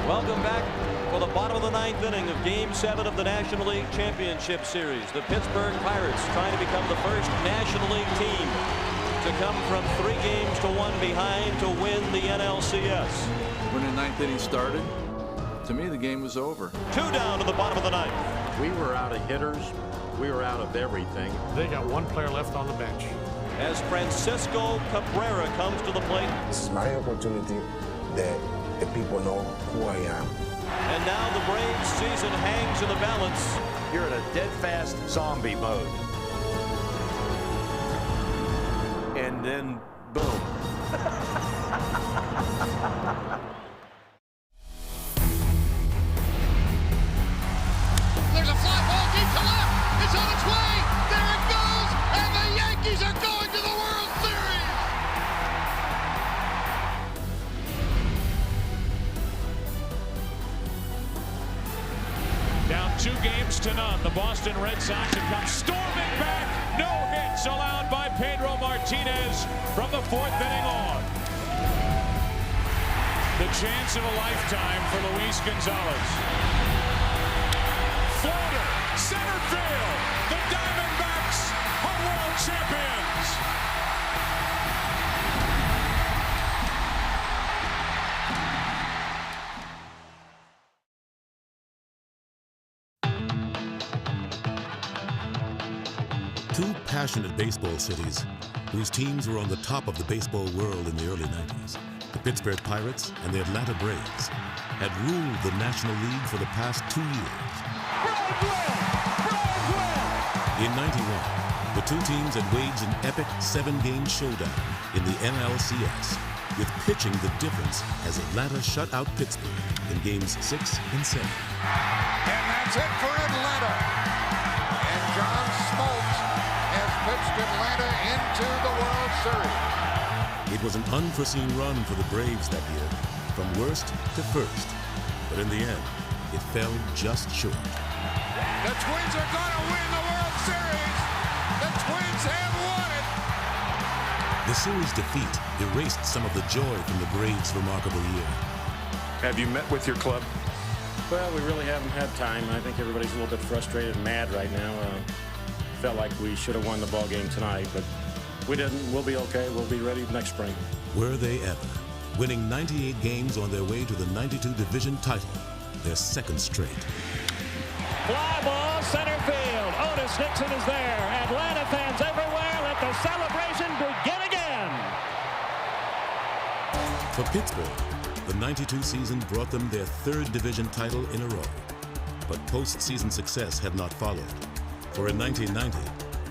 Welcome back for the bottom of the ninth inning of Game 7 of the National League Championship Series. The Pittsburgh Pirates trying to become the first National League team to come from 3 games to 1 behind to win the NLCS. When the ninth inning started, to me the game was over. 2 down to the bottom of the ninth. We were out of hitters. We were out of everything. They got 1 player left on the bench. As Francisco Cabrera comes to the plate. This is my opportunity that the people know who I am. And now the Braves season hangs in the balance. You're in a dead fast zombie mode. And then, boom. There's a fly ball deep to left. It's on its way. There it goes. And the Yankees are going to the World Series. Down 2 games to none. The Boston Red Sox have come storming back. No hits allowed by Pedro Martinez from the 4th inning on. The chance of a lifetime for Luis Gonzalez. Floater, center field. The Diamondbacks are world champions. Two passionate baseball cities whose teams were on the top of the baseball world in the early 90s, the Pittsburgh Pirates and the Atlanta Braves, had ruled the National League for the past 2 years. In '91, the 2 teams had waged an epic 7-game showdown in the NLCS, with pitching the difference as Atlanta shut out Pittsburgh in games 6 and 7. And that's it for Atlanta. And John Smoltz has pitched Atlanta into the World Series. It was an unforeseen run for the Braves that year, from worst to first. But in the end, it fell just short. The Twins are going to win the World Series. The Twins have won it. The series defeat erased some of the joy from the Braves' remarkable year. Have you met with your club? Well, we really haven't had time. I think everybody's a little bit frustrated and mad right now. Felt like we should have won the ball game tonight, but we didn't. We'll be okay. We'll be ready next spring. Were they ever, winning 98 games on their way to the 92 division title, their 2nd straight. Fly ball, center field. Otis Nixon is there. Atlanta fans everywhere. Let the celebration begin again. For Pittsburgh, the 92 season brought them their 3rd division title in a row. But postseason success had not followed. For in 1990,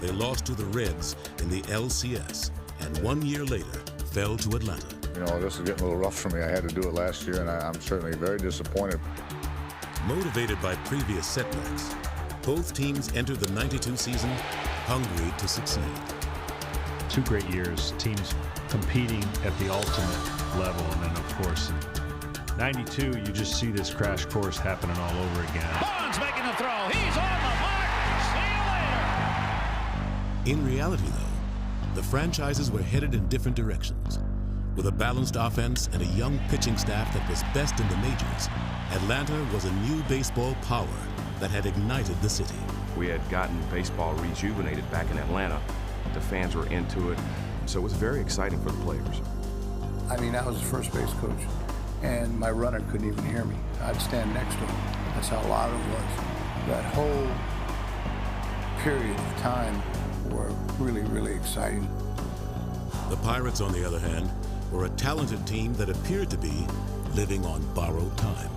they lost to the Reds in the LCS, and 1 year later, fell to Atlanta. You know, this is getting a little rough for me. I had to do it last year, and I'm certainly very disappointed. Motivated by previous setbacks, both teams entered the 92 season hungry to succeed. 2 great years, teams competing at the ultimate level, and then of course in 92 you just see this crash course happening all over again. Bonds making the throw. He's on the mark. See you later. In reality, though, the franchises were headed in different directions. With a balanced offense and a young pitching staff that was best in the majors, Atlanta was a new baseball power that had ignited the city. We had gotten baseball rejuvenated back in Atlanta. The fans were into it, so it was very exciting for the players. I mean, I was a first base coach, and my runner couldn't even hear me. I'd stand next to him. That's how loud it was. That whole period of time were really, really exciting. The Pirates, on the other hand, were a talented team that appeared to be living on borrowed time.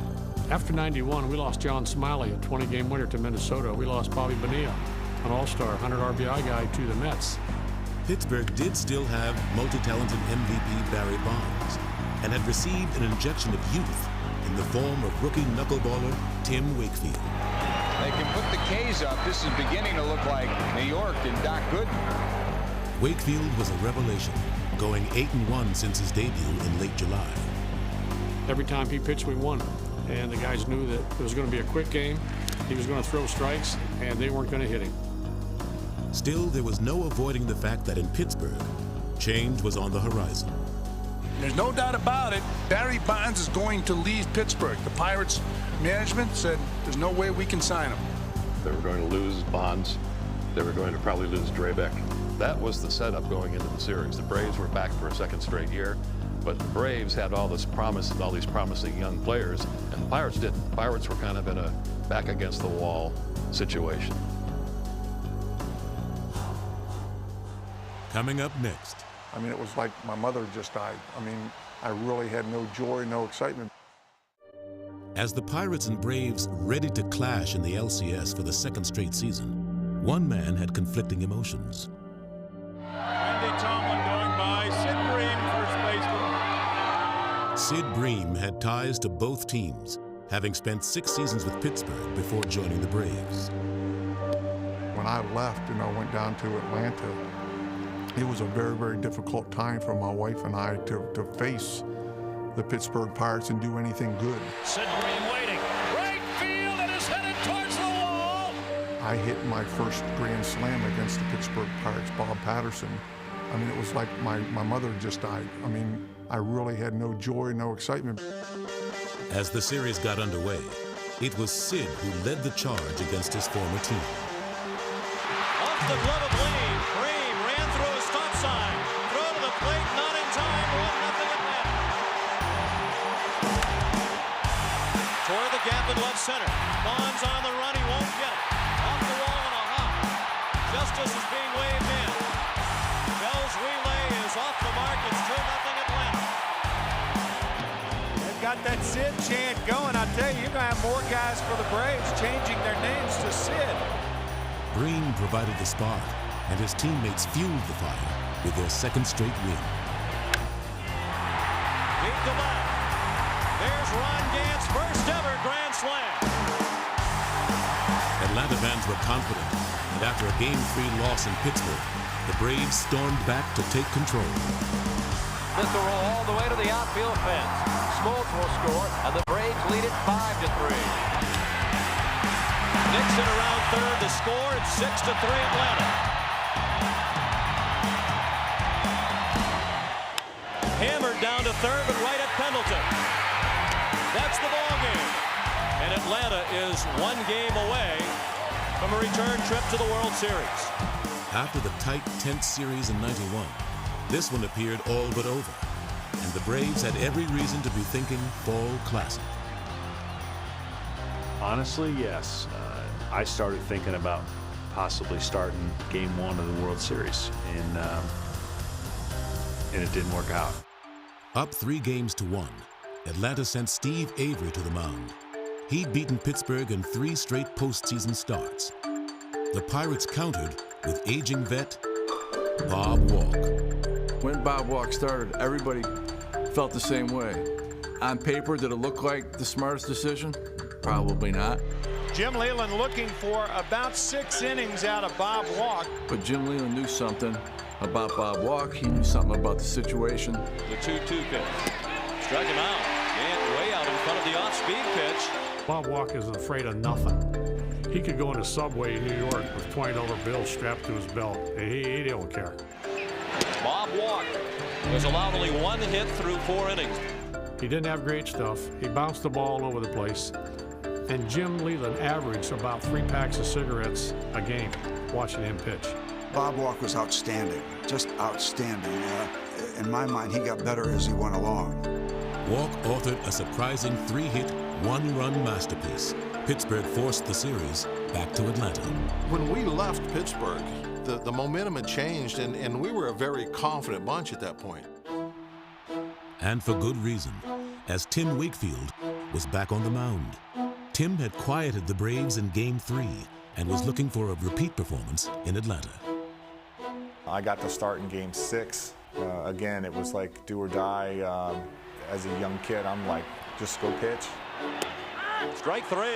After 91, we lost John Smiley, a 20-game winner to Minnesota. We lost Bobby Bonilla, an all-star 100 RBI guy, to the Mets. Pittsburgh did still have multi-talented MVP Barry Bonds and had received an injection of youth in the form of rookie knuckleballer Tim Wakefield. They can put the K's up. This is beginning to look like New York and Doc Gooden. Wakefield was a revelation, going 8-1 since his debut in late July. Every time he pitched, we won. And the guys knew that it was going to be a quick game. He was going to throw strikes, and they weren't going to hit him. Still, there was no avoiding the fact that in Pittsburgh, change was on the horizon. There's no doubt about it. Barry Bonds is going to leave Pittsburgh. The Pirates management said there's no way we can sign him. They were going to lose Bonds. They were going to probably lose Drabek. That was the setup going into the series. The Braves were back for a second straight year, but the Braves had all this promise, all these promising young players, and the Pirates didn't. The Pirates were kind of in a back against the wall situation. Coming up next. I mean, it was like my mother just died. I mean, I really had no joy, no excitement. As the Pirates and Braves ready to clash in the LCS for the second straight season, one man had conflicting emotions. Andy Tomlin going by. Sid Bream, first baseman. Sid Bream had ties to both teams, having spent 6 seasons with Pittsburgh before joining the Braves. When I left and I went down to Atlanta, it was a very, very difficult time for my wife and I to face the Pittsburgh Pirates and do anything good. Sid Bream waiting. Right field, and is headed towards the wall. I hit my first grand slam against the Pittsburgh Pirates, Bob Patterson. I mean, it was like my mother just died. I mean, I really had no joy, no excitement. As the series got underway, it was Sid who led the charge against his former team. Off the glove of Lee, Bream ran through a stop sign. Throw to the plate, not in time. 1-0 Atlanta. Toward the gap in left center. Bonds on the run, he won't get it. Off the wall and a hop. Justice is being waved in. Bell's relay is off the mark. It's 2-0 Atlanta. They've got that Sid chant going. I tell you, you're going to have more guys for the Braves changing their names to Sid. Bream provided the spark, and his teammates fueled the fire with their second straight win. Deep to left. There's Ron Gant's first ever grand slam. Atlanta fans were confident, and after a Game 3 loss in Pittsburgh, the Braves stormed back to take control. This will roll all the way to the outfield fence. Smoltz will score, and the Braves lead it 5-3. Nixon around third to score. It's 6-3 Atlanta. Hammered down to third, but right at Pendleton. That's the ball game. And Atlanta is 1 game away from a return trip to the World Series. After the tight, tense series in '91, this one appeared all but over, and the Braves had every reason to be thinking Fall Classic. Honestly, yes. I started thinking about possibly starting Game 1 of the World Series, and it didn't work out. Up 3-1, Atlanta sent Steve Avery to the mound. He'd beaten Pittsburgh in 3 straight postseason starts. The Pirates countered with aging vet Bob Walk. When Bob Walk started, everybody felt the same way. On paper, did it look like the smartest decision? Probably not. Jim Leyland looking for about 6 innings out of Bob Walk. But Jim Leyland knew something about Bob Walk. He knew something about the situation. The 2-2 pitch. Struck him out. And way out in front of the off-speed pitch. Bob Walk isn't afraid of nothing. He could go into Subway in New York with $20 bills strapped to his belt. He don't care. Bob Walk was allowed only 1 hit through 4 innings. He didn't have great stuff. He bounced the ball all over the place. And Jim Leyland averaged about 3 packs of cigarettes a game watching him pitch. Bob Walk was outstanding, just outstanding. In my mind, he got better as he went along. Walk authored a surprising 3-hit, 1-run masterpiece. Pittsburgh forced the series back to Atlanta. When we left Pittsburgh, the momentum had changed, and we were a very confident bunch at that point. And for good reason, as Tim Wakefield was back on the mound. Tim had quieted the Braves in Game 3 and was looking for a repeat performance in Atlanta. I got to start in Game 6. Again, it was like do or die. As a young kid, I'm like, just go pitch. Strike 3.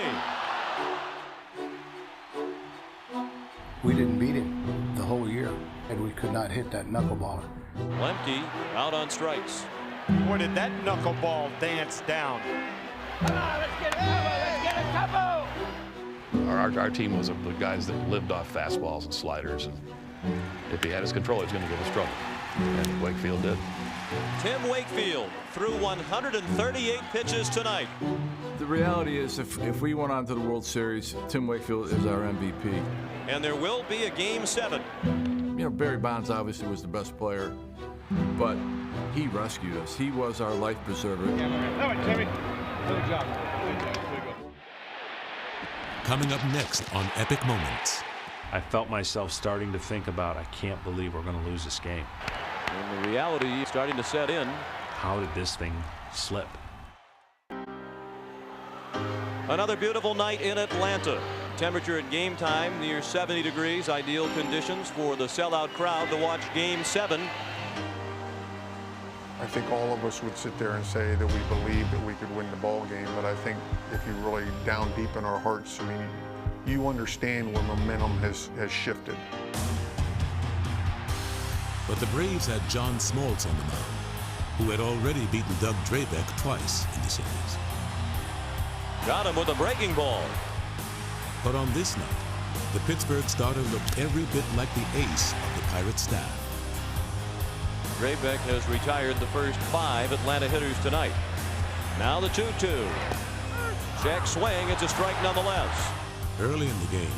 We didn't beat him the whole year, and we could not hit that knuckleballer. Lemke out on strikes. Boy, did that knuckleball dance down. Come on, let's get it over. Let's get it, Capo. Our team was the guys that lived off fastballs and sliders, and if he had his control, he was going to give us trouble. And Wakefield did. Tim Wakefield threw 138 pitches tonight. The reality is, if we went on to the World Series, Tim Wakefield is our MVP. And there will be a Game 7. You know, Barry Bonds obviously was the best player, but he rescued us. He was our life preserver. Timmy. Good job. Coming up next on Epic Moments. I felt myself starting to think about, I can't believe we're going to lose this game. And the reality is starting to set in. How did this thing slip? Another beautiful night in Atlanta. Temperature at game time near 70 degrees. Ideal conditions for the sellout crowd to watch Game 7. I think all of us would sit there and say that we believed that we could win the ball game, but I think if you really down deep in our hearts, I mean, you understand where momentum has shifted. But the Braves had John Smoltz on the mound, who had already beaten Doug Drabek twice in the series. Got him with a breaking ball. But on this night, the Pittsburgh starter looked every bit like the ace of the Pirates staff. Drabek has retired the first 5 Atlanta hitters tonight. Now the 2-2. Check swing. It's a strike nonetheless. Early in the game,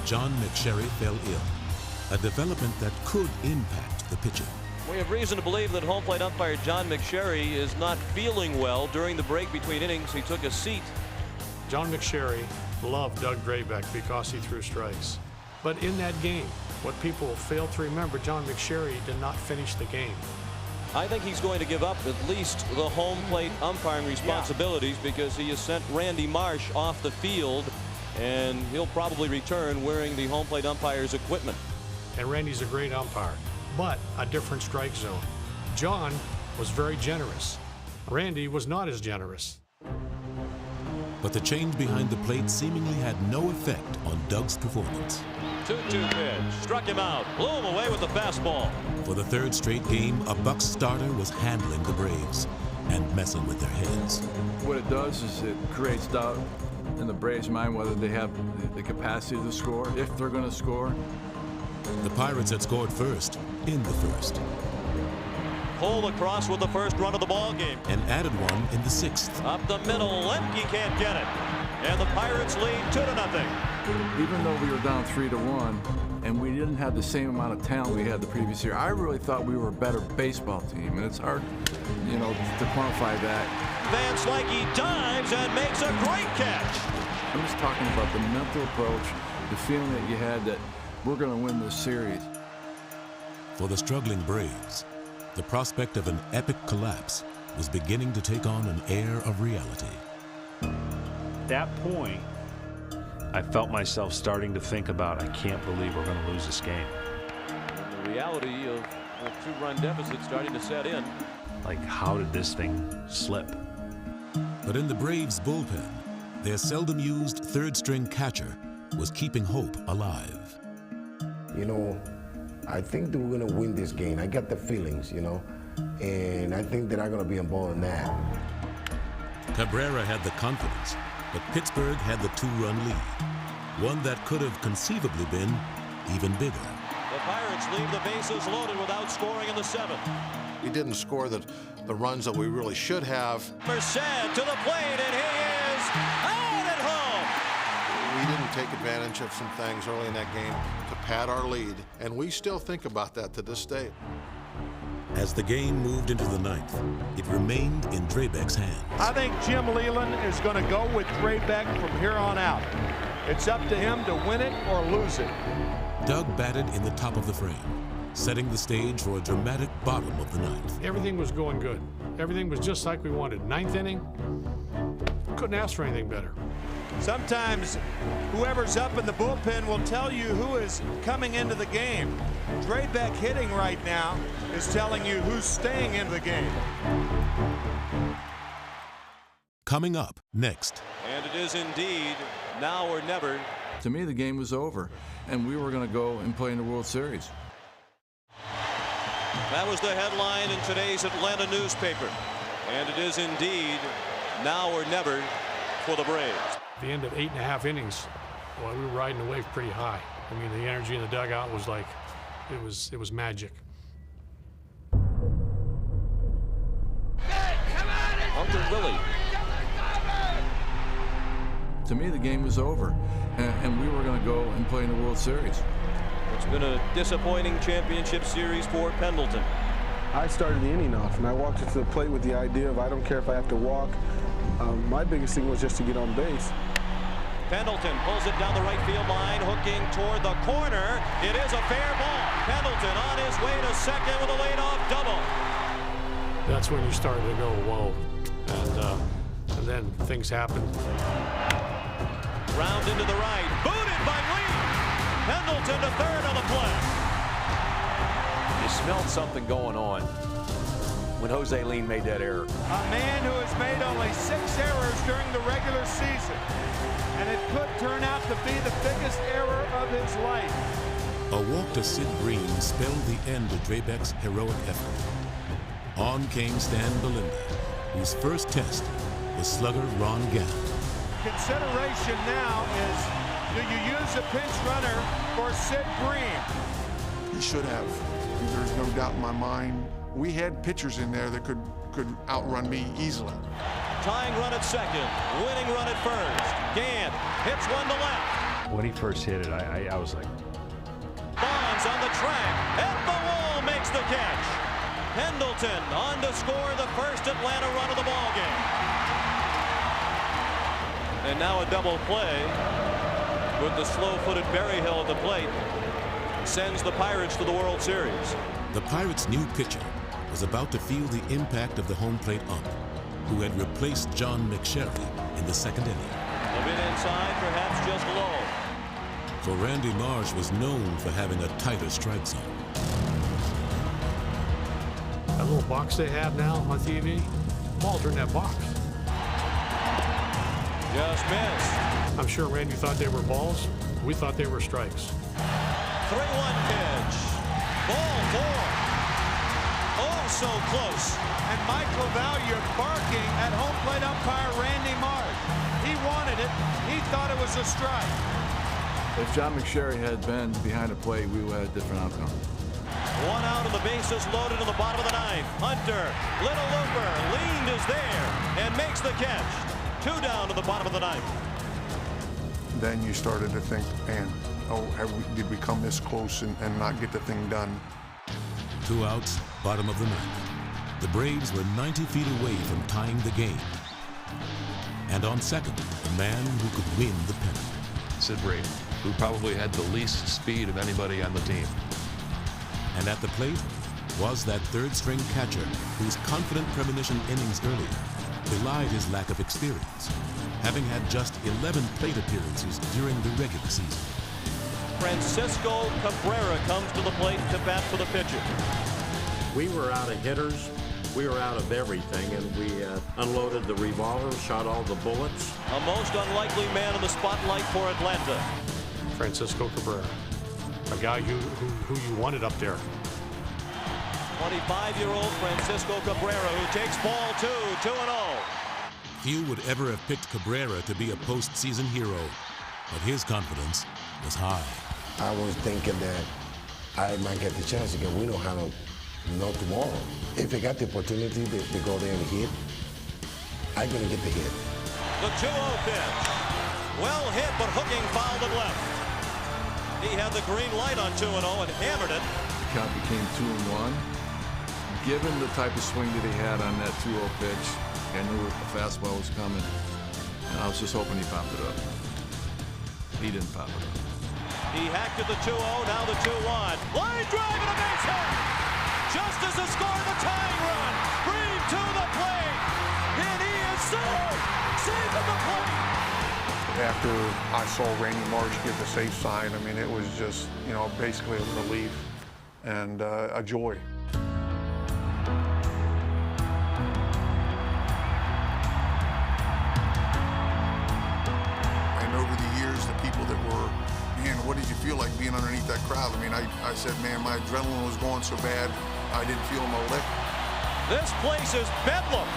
John McSherry fell ill, a development that could impact the pitching. We have reason to believe that home plate umpire John McSherry is not feeling well. During the break between innings, he took a seat. John McSherry loved Doug Drabek because he threw strikes. But in that game, what people fail to remember, John McSherry did not finish the game. I think he's going to give up at least the home plate umpiring responsibilities because he has sent Randy Marsh off the field, and he'll probably return wearing the home plate umpire's equipment. And Randy's a great umpire, but a different strike zone. John was very generous. Randy was not as generous. But the change behind the plate seemingly had no effect on Doug's performance. 2-2 pitch, struck him out, blew him away with the fastball. For the third straight game, a Bucs starter was handling the Braves and messing with their heads. What it does is it creates doubt in the Braves' mind whether they have the capacity to score, if they're going to score. The Pirates had scored first in the first. Pulled across with the first run of the ball game. And added one in the 6th. Up the middle, Lemke can't get it. And the Pirates lead 2-0. Even though we were down 3-1 and we didn't have the same amount of talent we had the previous year, I really thought we were a better baseball team, and it's hard, you know, to quantify that. Van Slyke dives and makes a great catch. I'm just talking about the mental approach, the feeling that you had that we're going to win this series. For the struggling Braves, the prospect of an epic collapse was beginning to take on an air of reality. At that point, I felt myself starting to think about, I can't believe we're going to lose this game. And the reality of a 2-run deficit starting to set in. Like, how did this thing slip? But in the Braves' bullpen, their seldom used third-string catcher was keeping hope alive. You know, I think that we're going to win this game. I got the feelings, you know, and I think that I'm going to be involved in that. Cabrera had the confidence, but Pittsburgh had the 2-run lead, one that could have conceivably been even bigger. The Pirates leave the bases loaded without scoring in the 7th. We didn't score the runs that we really should have. Merced to the plate, and he is out at home. We didn't take advantage of some things early in that game to pad our lead, and we still think about that to this day. As the game moved into the 9th, it remained in Drabek's hands. I think Jim Leland is going to go with Drabek from here on out. It's up to him to win it or lose it. Doug batted in the top of the frame, setting the stage for a dramatic bottom of the 9th. Everything was going good. Everything was just like we wanted. 9th inning, couldn't ask for anything better. Sometimes whoever's up in the bullpen will tell you who is coming into the game. Drabek hitting right now is telling you who's staying in the game. Coming up next. And it is indeed now or never. To me, the game was over, and we were going to go and play in the World Series. That was the headline in today's Atlanta newspaper. And it is indeed now or never for the Braves. At the end of 8.5 innings, well, we were riding the wave pretty high. I mean, the energy in the dugout was like, it was magic. Uncle Willie. To me, the game was over, and we were going to go and play in the World Series. It's been a disappointing championship series for Pendleton. I started the inning off, and I walked into the plate with the idea of I don't care if I have to walk. My biggest thing was just to get on base. Pendleton pulls it down the right field line, hooking toward the corner. It is a fair ball. Pendleton on his way to second with a leadoff double. That's when you started to go, whoa. And then things happened. Round into the right, booted by Lee. Pendleton to third on the play. You smelled something going on when Jose Lean made that error. A man who has made only 6 errors during the regular season. And it could turn out to be the biggest error of his life. A walk to Sid Bream spelled the end of Drabek's heroic effort. On came Stan Belinda, whose first test was slugger Ron Gant. Consideration now is, do you use a pinch runner for Sid Bream? He should have. There's no doubt in my mind. We had pitchers in there that could outrun me easily. Tying run at second, winning run at first. Gant hits one to left. When he first hit it, I was like... Bonds on the track, at the wall makes the catch. Pendleton on to score the first Atlanta run of the ball game. And now a double play with the slow-footed Berryhill at the plate. Sends the Pirates to the World Series. The Pirates' new pitcher was about to feel the impact of the home plate ump, who had replaced John McSherry in the second inning. A bit inside, perhaps just low. For Randy Marsh was known for having a tighter strike zone. That little box they have now on TV, balls are in that box. Just missed. I'm sure Randy thought they were balls. We thought they were strikes. 3-1 pitch. Ball 4. Oh, so close. And Mike LaValliere barking at home plate umpire Randy Marsh. He wanted it. He thought it was a strike. If John McSherry had been behind the plate, we would have had a different outcome. 1 out and the bases loaded in the bottom of the 9th. Hunter, little looper, leaned is there and makes the catch. 2 down to the bottom of the 9th. Then you started to think, man, did we come this close and not get the thing done? 2 outs, bottom of the 9th. The Braves were 90 feet away from tying the game. And on second, the man who could win the pennant. Sid Bream, who probably had the least speed of anybody on the team. And at the plate was that third-string catcher whose confident premonition innings earlier belied his lack of experience, having had just 11 plate appearances during the regular season. Francisco Cabrera comes to the plate to bat for the pitcher. We were out of hitters. We were out of everything, and we unloaded the revolver, shot all the bullets. A most unlikely man in the spotlight for Atlanta. Francisco Cabrera, a guy who you wanted up there. 25-year-old Francisco Cabrera, who takes ball 2, 2-0. Few would ever have picked Cabrera to be a postseason hero, but his confidence was high. I was thinking that I might get the chance again. We know how to know tomorrow. If I got the opportunity to go there and hit, I'm going to get the hit. The 2-0 pitch. Well hit, but hooking foul to left. He had the green light on 2-0 and hammered it. The count became 2-1. Given the type of swing that he had on that 2-0 pitch, I knew a fastball was coming, and I was just hoping he popped it up. He didn't pop it up. He hacked at the 2-0, now the 2-1. Line drive and a base hit. Just as the score of the tying run. Bream to the plate. And he is safe at the plate. After I saw Randy Marsh give the safe sign, I mean, it was just, basically a relief and a joy. And over the years, the people that were, man, what did you feel like being underneath that crowd? I mean, I said, man, my adrenaline was going so bad, I didn't feel my lick. This place is bedlam.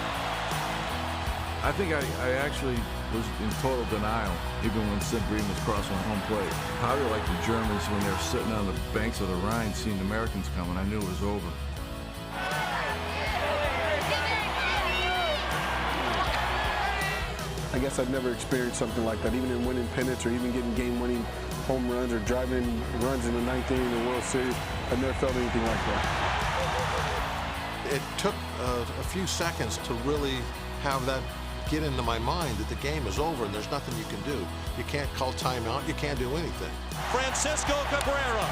I think I actually was in total denial, even when Sid Bream was crossing home plate. Probably like the Germans when they were sitting on the banks of the Rhine seeing the Americans coming. I knew it was over. I guess I've never experienced something like that, even in winning pennants or even getting game-winning home runs or driving runs in the 9th inning of the World Series. I've never felt anything like that. It took a few seconds to really have that get into my mind that the game is over and there's nothing you can do. You can't call timeout. You can't do anything. Francisco Cabrera,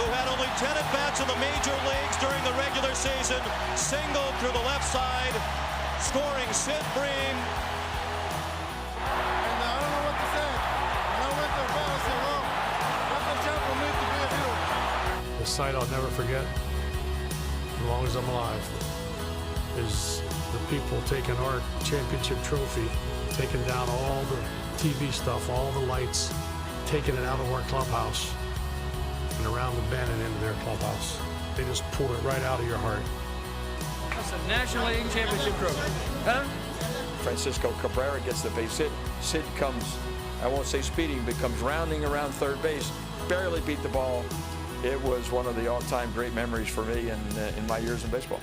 who had only 10 at-bats in the major leagues during the regular season, singled through the left side, scoring Sid Bream. And I don't know what to say. When I went to the ball, I said, well, that's a chance for me to be a hero. The sight I'll never forget, as long as I'm alive, is the people taking our championship trophy, taking down all the TV stuff, all the lights, taking it out of our clubhouse and around the bend and into their clubhouse. They just pulled it right out of your heart. That's a National League Championship trophy. Huh? Francisco Cabrera gets the base hit. Sid comes, I won't say speeding, but comes rounding around third base, barely beat the ball. It was one of the all-time great memories for me in my years in baseball.